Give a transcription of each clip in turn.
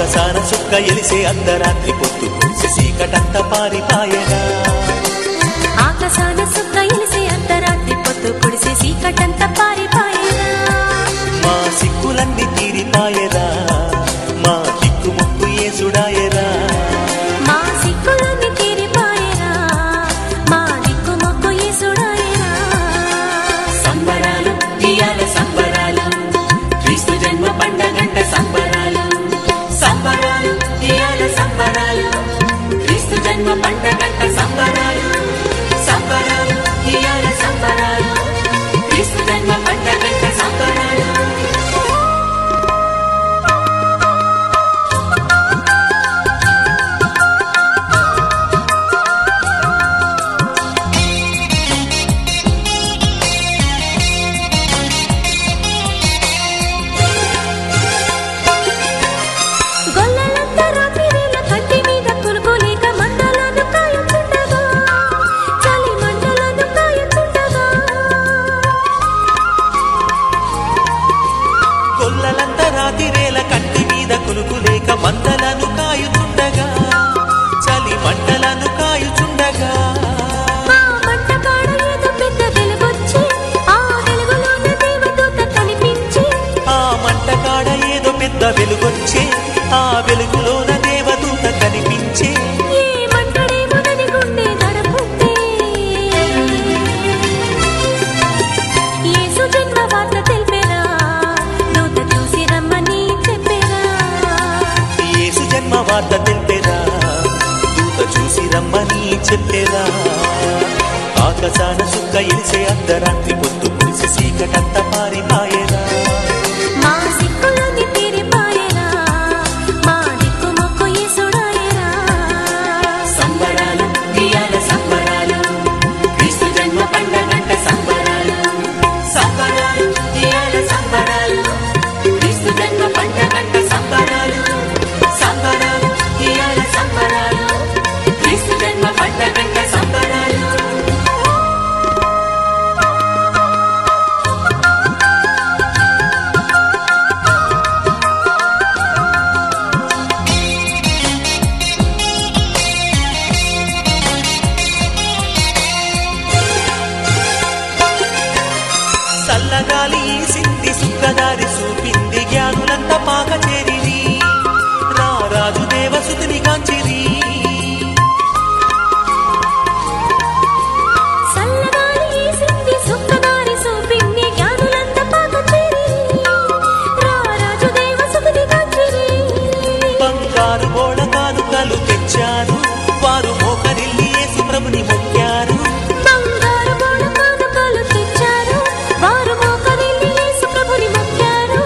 ఆకాశాన సుక్క ఎలిసే అర్ధరాత్రి పొత్తు పొడిసే చీకటంత పారిపాయగా ఆకాశాన సుక్క ఎలిసే అర్ధరాత్రి పొత్తు పొడిసే చీకటంత పారిపాయగా మా సిక్కులన్నీ తీరిపాయరా మా దిక్కుముక్కు యేసుడాయరా మా సిక్కులన్నీ తీరిపాయరా మా దిక్కుముక్కు యేసుడాయరా సంబరాలు ఇయాల సంబరాలు క్రీస్తు జన్మ పండగంట సంబరాలు సంబరాలు ఇయాల సంబరాలు క్రీస్తు జన్మ పండగంట సంబరాలు సంబరాలు ఇయాల సంబరాలు క్రీస్తు జన్మ పండగంట సంబరాలు రాతిరేల కంటి మీద కులుకులేక మందలను కాయుచుండగా చలి మంటలను కాయుచుండగా ఆ మంటకాడ ఏదో పెద్ద వెలుగొచ్చి ఆ వెలుగులోన దేవదూత కనిపించి ఆ మంటకాడ ఏదో పెద్ద వెలుగొచ్చే ఆ వెలుగులోన దేవదూత కనిపించే ఏ మంటడేమోనని గుండె దడపుట్టే యేసు జన్మ వార్త తెలిపెరా దూత చూసి రమ్మని చెప్పెరా యేసు జన్మ వార్త తెలిపెరా దూత చూసి రమ్మని చెప్పెరా ఆకాశాన సుక్క ఎలిసే అర్ధరాత్రి పొత్తు పొడిసే చీకటంత పారిపాయరా మా సిక్కులన్నీ తీరిపాయరా మా దిక్కుముక్కు యేసుడాయరా సంబరాలు ఇయాల సంబరాలు క్రీస్తు జన్మ పండగంట సంబరాలు సంబరాలు ఇయాల సంబరాలు క్రీస్తు జన్మ పండగంట సంబరాలు సంబరాలు ఇయాల సంబరాలు క్రీస్తు జన్మ పండగంట సంబరాలు చల్లగాలి సింది సుక్కదారి చూపింది జ్ఞానులంతా పాక చేరిరి రారాజు దేవసుతుని కాంచిరి సల్లగాలి సింది సుక్కదారి సూపింది జ్ఞానులంతా పాక చేరి రారాజు దేవసుతుని కాంచిరి బంగారు గోడ కానుకలు తెచ్చారు వారు మోకరిల్లి యేసు ప్రభుని మొక్కారు బంగారు గోడ కానుకలు తెచ్చారు వారు మోకరిల్లి యేసు ప్రభుని మొక్కారు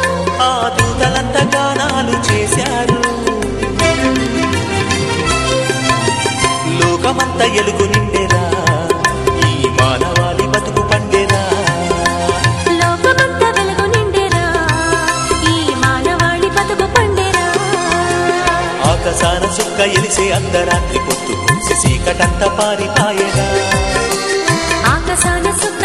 ఆ దూతలంతా గానాలు చేశారు లోకమంతా ఎలుగు నిండెరా ఈ మానవాళి బతుకు పండెరా లోకమంతా వెలుగు నిండెరా ఈ మానవాళి బతుకు పండెరా ఆకాశాన సుక్క ఎలిసే అర్ధరాత్రి పొత్తు పొడిసే చీకటంత పారిపాయగా ఆకాశాన సుక్క